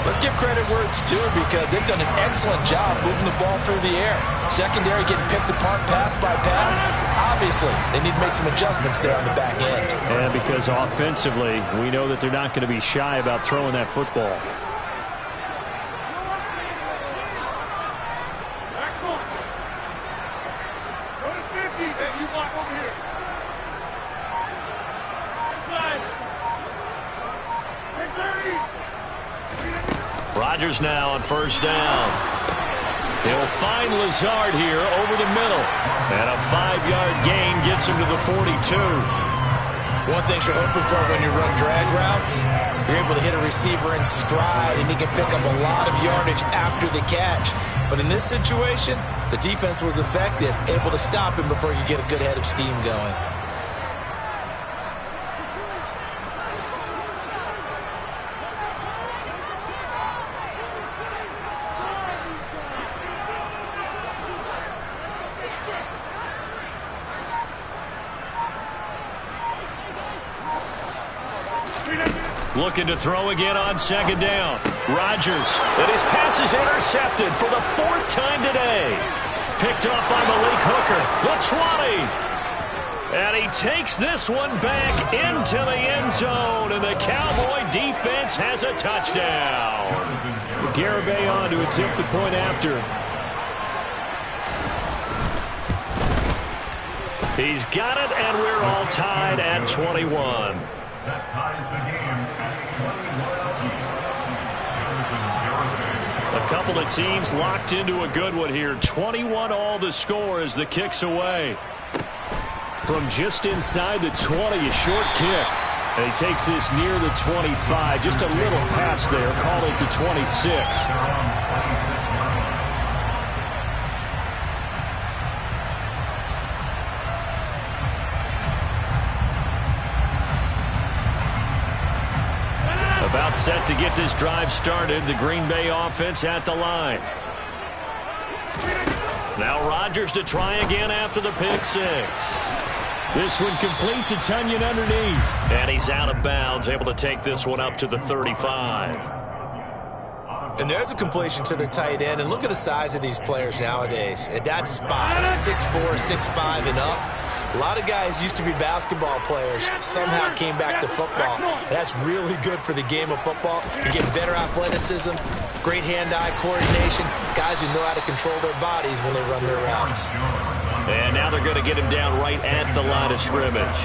[SPEAKER 3] let's give credit where it's due, because they've done an excellent job moving the ball through the air. Secondary getting picked apart pass by pass. Obviously, they need to make some adjustments there on the back end.
[SPEAKER 2] And because offensively, we know that they're not going to be shy about throwing that football. Rodgers now on first down. He'll find Lazard here over the middle. And a 5-yard gain gets him to the 42.
[SPEAKER 4] One thing you're hoping for when you run drag routes, you're able to hit a receiver in stride, and he can pick up a lot of yardage after the catch. But in this situation, the defense was effective, able to stop him before you get a good head of steam going.
[SPEAKER 2] Looking to throw again on second down. Rodgers, and his pass is intercepted for the 4th time today. Picked off by Malik Hooker. The 20. And he takes this one back into the end zone, and the Cowboy defense has a touchdown. Garibay on to attempt the point after. He's got it, and we're all tied at 21.
[SPEAKER 5] That ties the game at 21.
[SPEAKER 2] A couple of teams locked into a good one here. 21 all the score as the kick's away. From just inside the 20, a short kick. And he takes this near the 25. Just a little pass there. Call it the 26. About set to get this drive started. The Green Bay offense at the line. Now Rodgers to try again after the pick six. This one complete to Tunyon underneath. And he's out of bounds, able to take this one up to the 35.
[SPEAKER 4] And there's a completion to the tight end. And look at the size of these players nowadays. At that spot, 6'4", 6'5", and up. A lot of guys used to be basketball players, somehow came back to football. That's really good for the game of football. You get better athleticism, great hand-eye coordination, guys who know how to control their bodies when they run their routes.
[SPEAKER 2] And now they're going to get him down right at the line of scrimmage.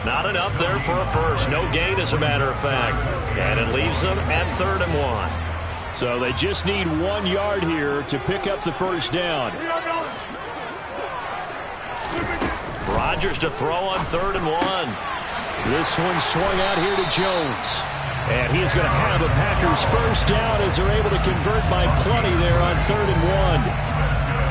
[SPEAKER 2] Not enough there for a first. No gain, as a matter of fact. And it leaves them at 3rd and 1. So they just need 1 yard here to pick up the first down. Rodgers to throw on 3rd and 1. This one swung out here to Jones. And he is going to have a Packers first down as they're able to convert by plenty there on 3rd and 1.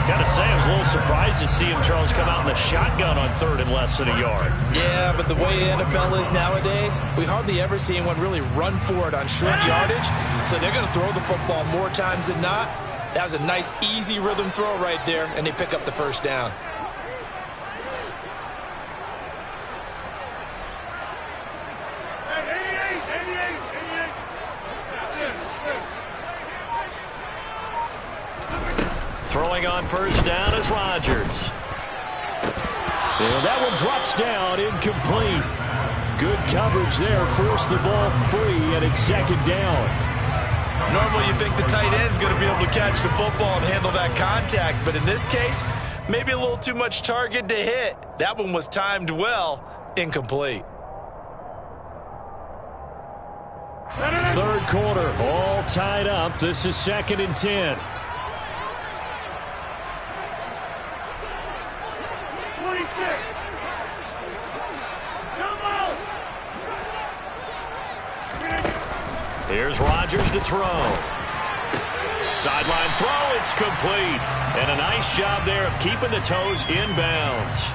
[SPEAKER 2] Got to say, I was a little surprised to see him, Charles, come out in the shotgun on 3rd and less than a yard.
[SPEAKER 4] Yeah, but the way the NFL is nowadays, we hardly ever see anyone really run for it on short yardage. So they're going to throw the football more times than not. That was a nice, easy rhythm throw right there, and they pick up the first down.
[SPEAKER 2] Throwing on first down is Rodgers. And that one drops down, incomplete. Good coverage there, forced the ball free, and it's 2nd down.
[SPEAKER 4] Normally you think the tight end's going to be able to catch the football and handle that contact, but in this case, maybe a little too much target to hit. That one was timed well, incomplete.
[SPEAKER 2] 3rd quarter, all tied up. This is 2nd and 10. Here's Rodgers to throw. Sideline throw, it's complete. And a nice job there of keeping the toes in bounds.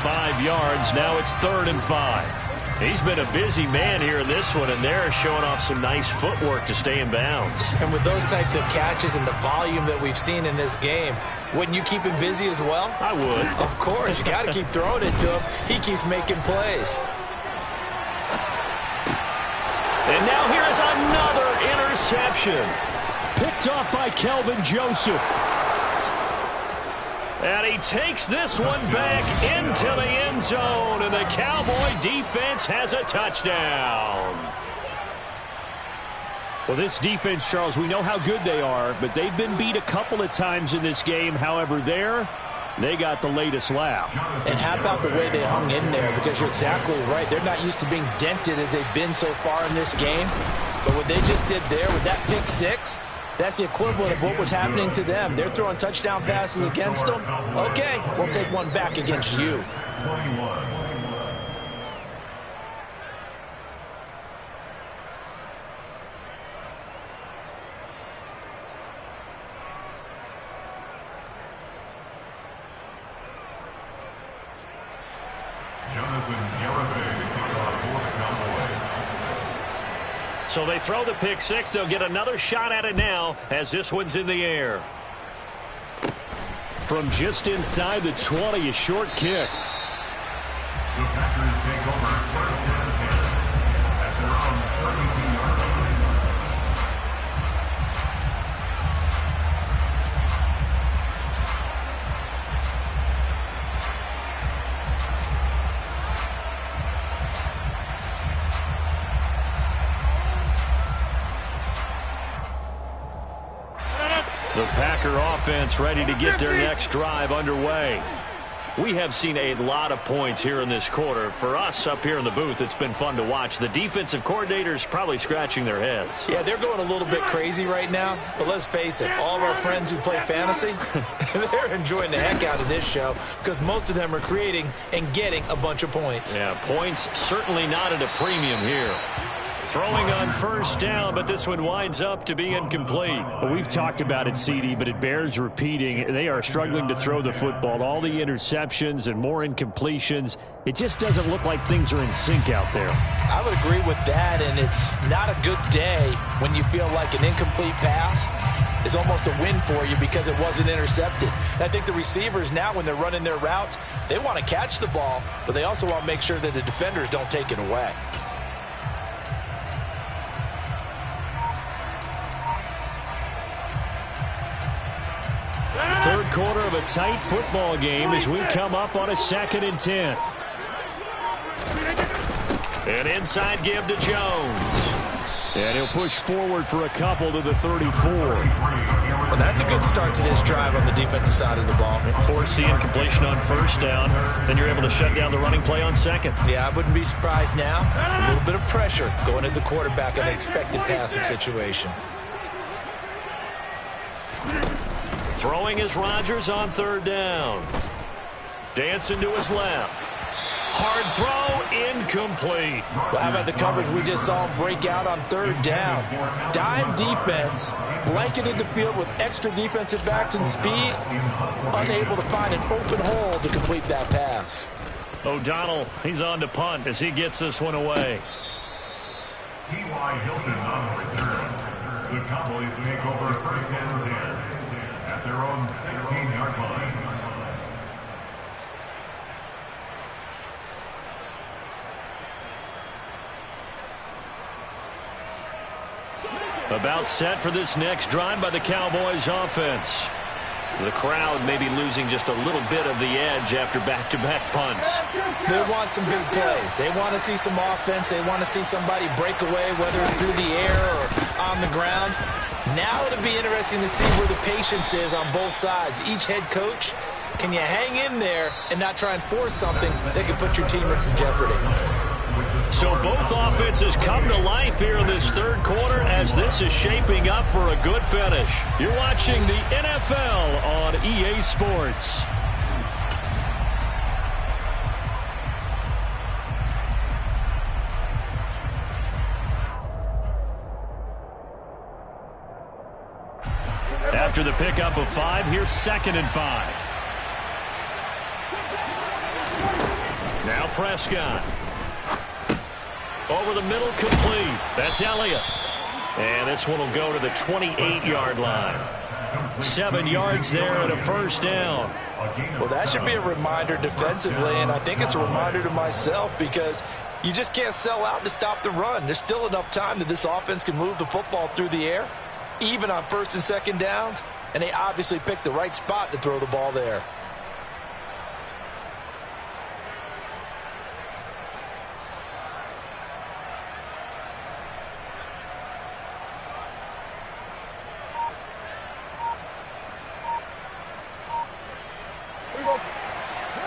[SPEAKER 2] 5 yards. Now it's 3rd and 5. He's been a busy man here in this one, and they're showing off some nice footwork to stay in bounds.
[SPEAKER 3] And with those types of catches and the volume that we've seen in this game, wouldn't you keep him busy as well?
[SPEAKER 2] I would.
[SPEAKER 3] Of course. You got to keep throwing it to him. He keeps making plays.
[SPEAKER 2] And now here's another interception. Picked off by Kelvin Joseph. And he takes this one back into the end zone, and the Cowboy defense has a touchdown. Well, this defense, Charles, we know how good they are, but they've been beat a couple of times in this game. However, they got the latest laugh.
[SPEAKER 3] And how about the way they hung in there? Because you're exactly right. They're not used to being dented as they've been so far in this game. But what they just did there with that pick six, that's the equivalent of what was happening to them. They're throwing touchdown passes against them. Okay, we'll take one back against you.
[SPEAKER 5] 21.
[SPEAKER 2] So they throw the pick six. They'll get another shot at it now as this one's in the air. From just inside the 20, a short kick.
[SPEAKER 5] The Packers take over 1st and 10 at their own 32-yard line.
[SPEAKER 2] The Packer offense ready to get their next drive underway. We have seen a lot of points here in this quarter. For us up here in the booth, it's been fun to watch. The defensive coordinators probably scratching their heads.
[SPEAKER 3] Yeah, they're going a little bit crazy right now. But let's face it, all of our friends who play fantasy, they're enjoying the heck out of this show because most of them are creating and getting a bunch of points.
[SPEAKER 2] Yeah, points certainly not at a premium here. Throwing on 1st down, but this one winds up to be incomplete. Well, we've talked about it, CD, but it bears repeating. They are struggling to throw the football. All the interceptions and more incompletions. It just doesn't look like things are in sync out there.
[SPEAKER 3] I would agree with that, and it's not a good day when you feel like an incomplete pass is almost a win for you because it wasn't intercepted. And I think the receivers now, when they're running their routes, they want to catch the ball, but they also want to make sure that the defenders don't take it away.
[SPEAKER 2] Third quarter of a tight football game as we come up on a 2nd and 10. An inside give to Jones. And he'll push forward for a couple to the 34.
[SPEAKER 3] Well, that's a good start to this drive on the defensive side of the ball.
[SPEAKER 2] Force the incompletion on 1st down. Then you're able to shut down the running play on 2nd.
[SPEAKER 3] Yeah, I wouldn't be surprised now. A little bit of pressure going at the quarterback in an expected passing situation.
[SPEAKER 2] Throwing is Rodgers on 3rd down. Dancing to his left. Hard throw, incomplete.
[SPEAKER 3] Well, how about the coverage we just saw him break out on 3rd down? Dime defense, blanketed the field with extra defensive backs and speed, unable to find an open hole to complete that pass.
[SPEAKER 2] O'Donnell, he's on to punt as he gets this one away.
[SPEAKER 5] T.Y. Hilton on the return. The Cowboys take over 1st and 10 at their own 16-yard line.
[SPEAKER 2] About set for this next drive by the Cowboys offense. The crowd may be losing just a little bit of the edge after back-to-back punts.
[SPEAKER 3] They want some big plays. They want to see some offense. They want to see somebody break away, whether it's through the air or on the ground. Now it'll be interesting to see where the patience is on both sides. Each head coach, can you hang in there and not try and force something that could put your team in some jeopardy?
[SPEAKER 2] So both offenses come to life here in this 3rd quarter as this is shaping up for a good finish. You're watching the NFL on EA Sports. After the pickup of 5, here's 2nd and 5. Now Prescott. Over the middle, complete. That's Elliott. And this one will go to the 28-yard line. 7 yards there and a first down.
[SPEAKER 3] Well, that should be a reminder defensively, and I think it's a reminder to myself because you just can't sell out to stop the run. There's still enough time that this offense can move the football through the air, even on first and second downs, and they obviously picked the right spot to throw the ball there.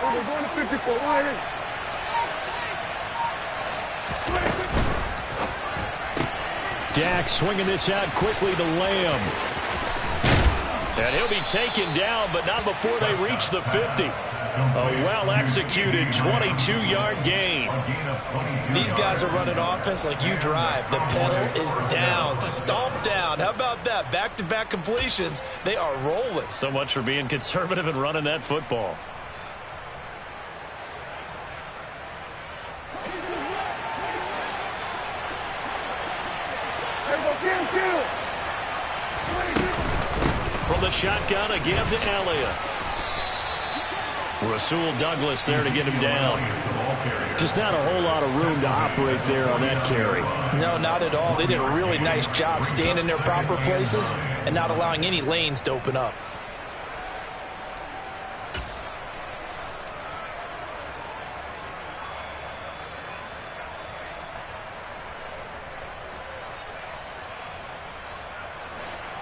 [SPEAKER 6] We're going to 54.
[SPEAKER 2] Dak swinging this out quickly to Lamb. And he'll be taken down, but not before they reach the 50. A well-executed 22-yard gain.
[SPEAKER 4] These guys are running offense like you drive. The pedal is down, stomped down. How about that? Back-to-back completions. They are rolling.
[SPEAKER 2] So much for being conservative and running that football. From the shotgun, again to Elliott. Rasul Douglas there to get him down. Just not a whole lot of room to operate there on that carry.
[SPEAKER 3] No, not at all. They did a really nice job staying in their proper places and not allowing any lanes to open up.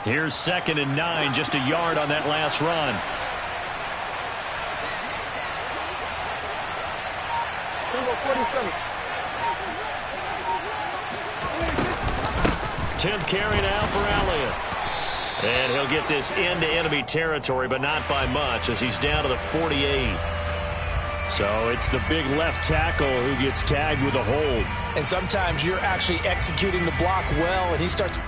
[SPEAKER 2] Here's 2nd and 9, just a yard on that last run. Tenth carry now for Elliott. And he'll get this into enemy territory, but not by much as he's down to the 48. So it's the big left tackle who gets tagged with a hold.
[SPEAKER 3] And sometimes you're actually executing the block well, and he starts...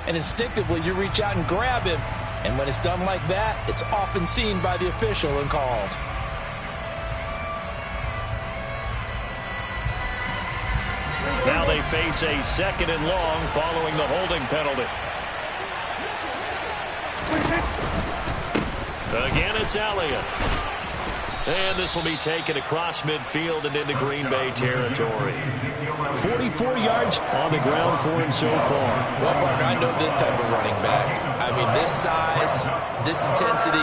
[SPEAKER 3] And instinctively, you reach out and grab him. And when it's done like that, it's often seen by the official and called.
[SPEAKER 2] Now they face a 2nd and long following the holding penalty. Again, it's Elliott. And this will be taken across midfield and into Green Bay territory. 44 yards on the ground for him so far.
[SPEAKER 4] Well, partner, I know this type of running back. I mean, this size, this intensity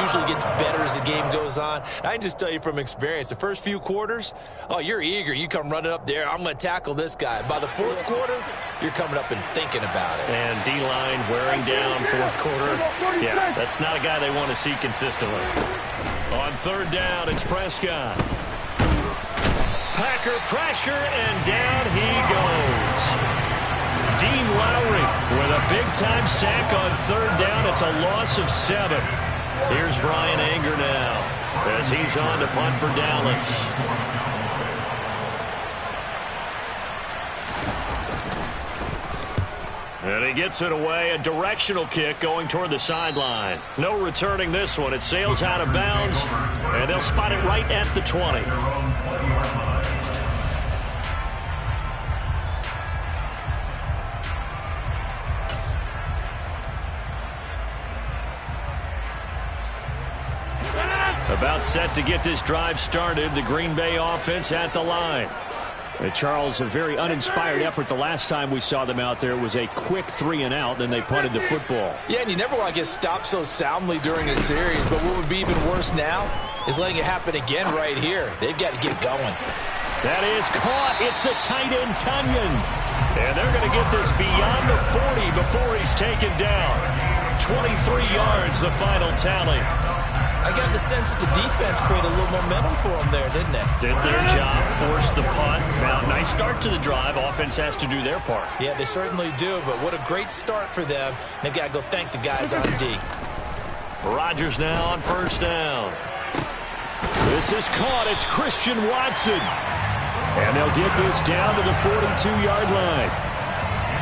[SPEAKER 4] usually gets better as the game goes on. I can just tell you from experience, the first few quarters, oh, you're eager. You come running up there, I'm going to tackle this guy. By the 4th quarter, you're coming up and thinking about it.
[SPEAKER 2] And D-line wearing down 4th quarter. Yeah, that's not a guy they want to see consistently. On 3rd down, it's Prescott. Packer pressure, and down he goes. Dean Lowry with a big-time sack on 3rd down. It's a loss of 7. Here's Brian Anger now as he's on to punt for Dallas. And he gets it away, a directional kick going toward the sideline. No returning this one. It sails out of bounds, and they'll spot it right at the 20. About set to get this drive started, the Green Bay offense at the line. And Charles, a very uninspired effort the last time we saw them out there. It was a quick 3-and-out, then they punted the football.
[SPEAKER 3] Yeah, and you never want to get stopped so soundly during a series, but what would be even worse now is letting it happen again right here. They've got to get going.
[SPEAKER 2] That is caught. It's the tight end, Tunyon. And they're going to get this beyond the 40 before he's taken down. 23 yards, the final tally.
[SPEAKER 3] I got the sense that the defense created a little momentum for them there, didn't they?
[SPEAKER 2] Did their job, forced the punt. Now, nice start to the drive. Offense has to do their part.
[SPEAKER 3] Yeah, they certainly do, but what a great start for them. They've got to go thank the guys on D.
[SPEAKER 2] Rodgers now on first down. This is caught. It's Christian Watson. And they'll get this down to the 42-yard line.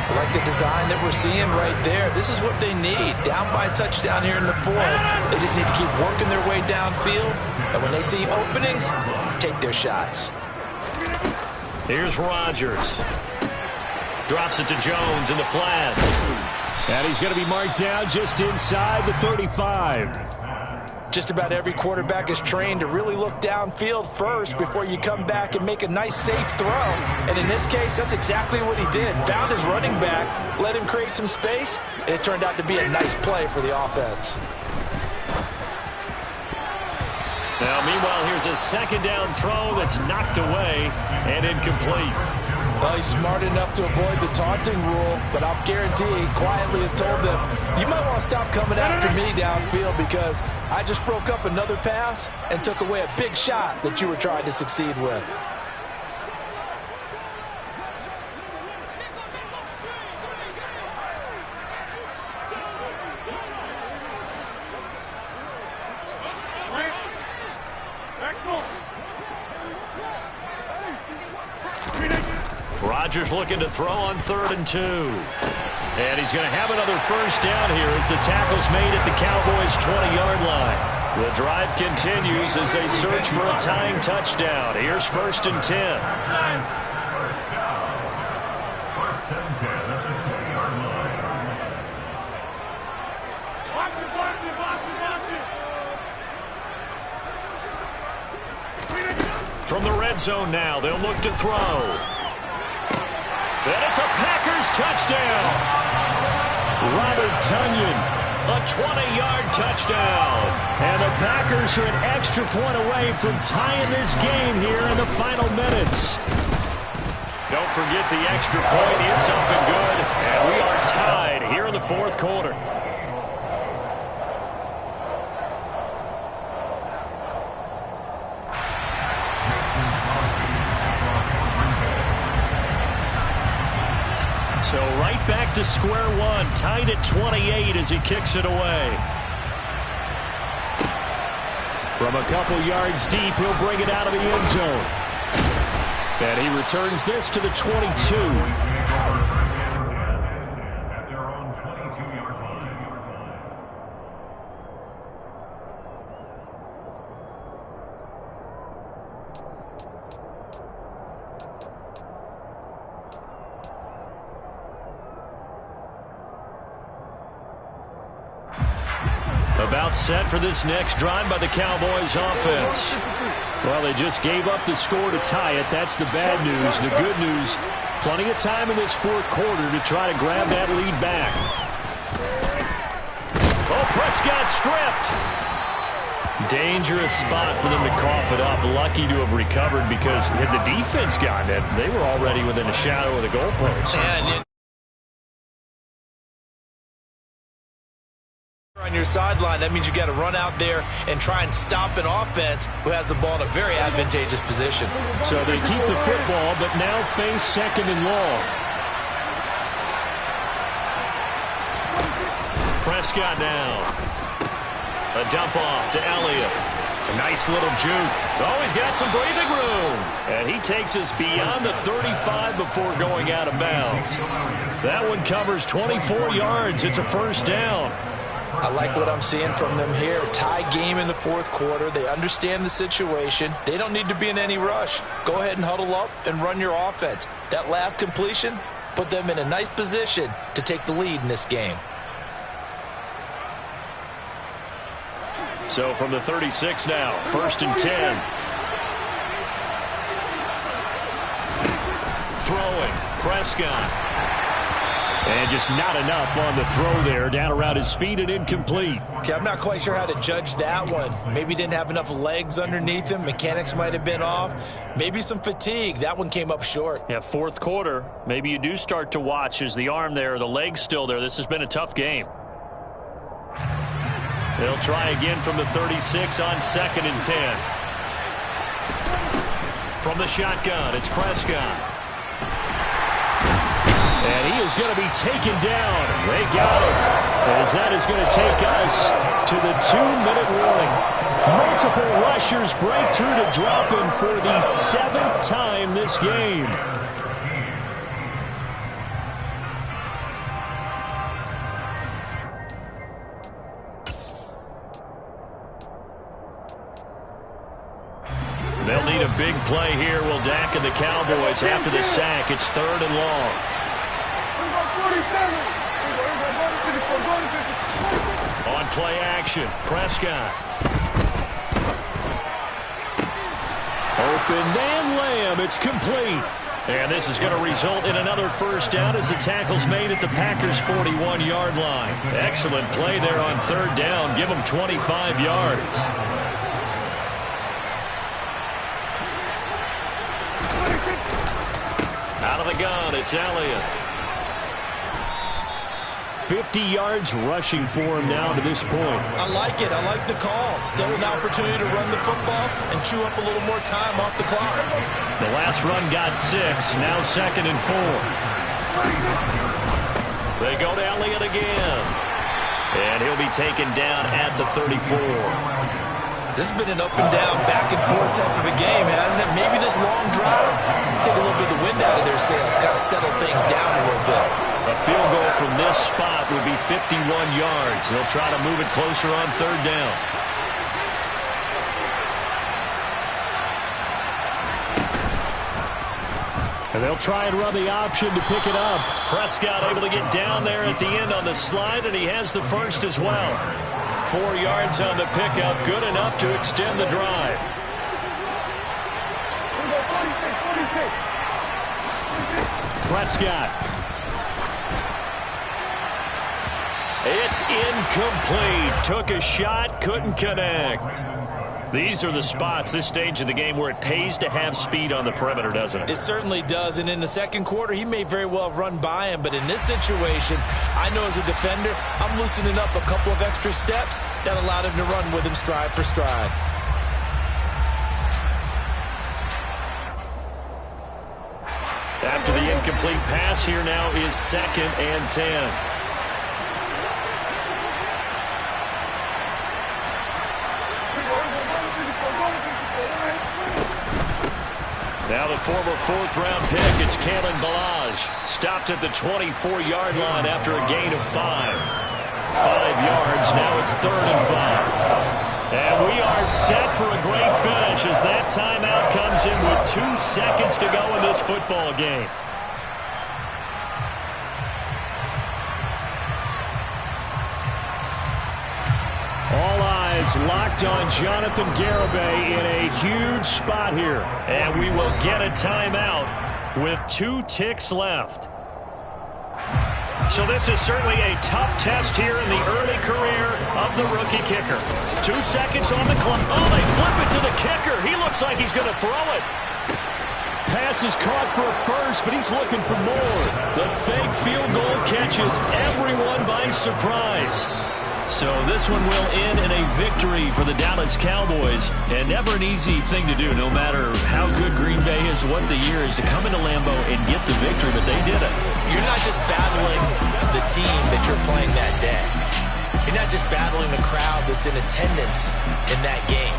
[SPEAKER 3] I like the design that we're seeing right there. This is what they need. Down by a touchdown here in the fourth. They just need to keep working their way downfield. And when they see openings, take their shots.
[SPEAKER 2] Here's Rodgers. Drops it to Jones in the flat. And he's going to be marked down just inside the 35.
[SPEAKER 3] Just about every quarterback is trained to really look downfield first before you come back and make a nice, safe throw. And in this case, that's exactly what he did. Found his running back, let him create some space, and it turned out to be a nice play for the offense.
[SPEAKER 2] Now, meanwhile, here's a second down throw that's knocked away and incomplete.
[SPEAKER 3] Well, he's smart enough to avoid the taunting rule, but I'll guarantee he quietly has told them, you might want to stop coming after me downfield because I just broke up another pass and took away a big shot that you were trying to succeed with.
[SPEAKER 2] Rodgers looking to throw on 3rd and 2. And he's going to have another first down here as the tackle's made at the Cowboys' 20-yard line. The drive continues as they search for a tying touchdown. Here's 1st and 10.
[SPEAKER 5] First and 10 at the 20-yard line.
[SPEAKER 2] From the red zone now, they'll look to throw. And it's a Packers touchdown. Robert Tunyon, a 20-yard touchdown. And the Packers are an extra point away from tying this game here in the final minutes. Don't forget the extra point. It's up and good. And we are tied here in the fourth quarter. So right back to square one, tied at 28 as he kicks it away. From a couple yards deep, he'll bring it out of the end zone. And he returns this to the 22. About set for this next drive by the Cowboys offense. Well, they just gave up the score to tie it. That's the bad news. The good news, plenty of time in this fourth quarter to try to grab that lead back. Oh, Prescott stripped. Dangerous spot for them to cough it up. Lucky to have recovered because had the defense gotten it, they were already within a shadow of the goalpost.
[SPEAKER 3] On your sideline, that means you got to run out there and try and stop an offense who has the ball in a very advantageous position.
[SPEAKER 2] So they keep the football, but now face 2nd and long. Prescott now. A dump off to Elliott.
[SPEAKER 1] A nice little juke. Oh, he's got some breathing room. And he takes us beyond the 35 before going out of bounds. That one covers 24 yards. It's a first down.
[SPEAKER 3] I like what I'm seeing from them here. Tie game in the fourth quarter. They understand the situation. They don't need to be in any rush. Go ahead and huddle up and run your offense. That last completion put them in a nice position to take the lead in this game.
[SPEAKER 1] So from the 36 now, 1st and 10. Throwing, Prescott. And just not enough on the throw there. Down around his feet and incomplete.
[SPEAKER 4] Okay, I'm not quite sure how to judge that one. Maybe didn't have enough legs underneath him. Mechanics might have been off. Maybe some fatigue. That one came up short.
[SPEAKER 2] Yeah, fourth quarter. Maybe you do start to watch. Is the arm there, the leg's still there? This has been a tough game. They'll try again from the 36 on 2nd and 10. From the shotgun, it's Prescott. And he is going to be taken down. They got him. As that is going to take us to the 2-minute warning. Multiple rushers break through to drop him for the 7th time this game. They'll need a big play here. Will Dak and the Cowboys after the sack. It's 3rd and long. On play action, Prescott. Open and Lamb. It's complete. And this is going to result in another first down as the tackle's made at the Packers' 41-yard line. Excellent play there on 3rd down. Give them 25 yards. Out of the gun, it's Elliott. 50 yards rushing for him now to this point.
[SPEAKER 4] I like it. I like the call. Still an opportunity to run the football and chew up a little more time off the clock.
[SPEAKER 2] The last run got 6. Now 2nd and 4. They go to Elliott again. And he'll be taken down at the 34.
[SPEAKER 4] This has been an up and down, back and forth type of a game, hasn't it? Maybe this long drive take a little bit of the wind out of their sails, kind of settle things down a little bit.
[SPEAKER 2] A field goal from this spot would be 51 yards. They'll try to move it closer on 3rd down. And they'll try and run the option to pick it up. Prescott able to get down there at the end on the slide, and he has the first as well. 4 yards on the pickup, good enough to extend the drive. Prescott. It's incomplete. Took a shot, couldn't connect. These are the spots, this stage of the game, where it pays to have speed on the perimeter, doesn't it?
[SPEAKER 4] It certainly does, and in the second quarter, he may very well have run by him, but in this situation, I know as a defender, I'm loosening up a couple of extra steps that allowed him to run with him stride for stride.
[SPEAKER 2] After the incomplete pass, here now is 2nd and 10. Now the former 4th-round pick, it's Kalen Ballage. Stopped at the 24-yard line after a gain of 5. 5 yards, now it's 3rd and 5. And we are set for a great finish as that timeout comes in with 2 seconds to go in this football game. All eyes locked on Jonathan Garibay in a huge spot here. And we will get a timeout with 2 ticks left. So this is certainly a tough test here in the early career of the rookie kicker. 2 seconds on the clock. Oh, they flip it to the kicker. He looks like he's going to throw it. Pass is caught for a first, but he's looking for more. The fake field goal catches everyone by surprise. So this one will end in a victory for the Dallas Cowboys. And never an easy thing to do, no matter how good Green Bay is, what the year is, to come into Lambeau and get the victory, but they did it.
[SPEAKER 4] You're not just battling the team that you're playing that day. You're not just battling the crowd that's in attendance in that game.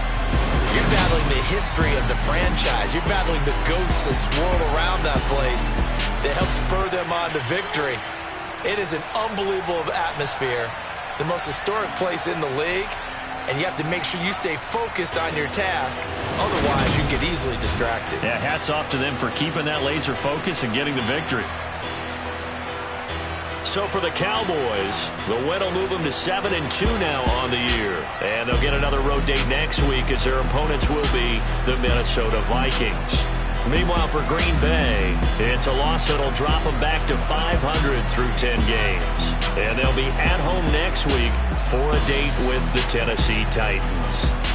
[SPEAKER 4] You're battling the history of the franchise. You're battling the ghosts that swirl around that place that help spur them on to victory. It is an unbelievable atmosphere, the most historic place in the league, and you have to make sure you stay focused on your task. Otherwise, you get easily distracted.
[SPEAKER 1] Yeah, hats off to them for keeping that laser focus and getting the victory. So for the Cowboys, the win will move them to 7-2 now on the year. And they'll get another road date next week as their opponents will be the Minnesota Vikings. Meanwhile, for Green Bay, it's a loss that'll drop them back to 500 through 10 games. And they'll be at home next week for a date with the Tennessee Titans.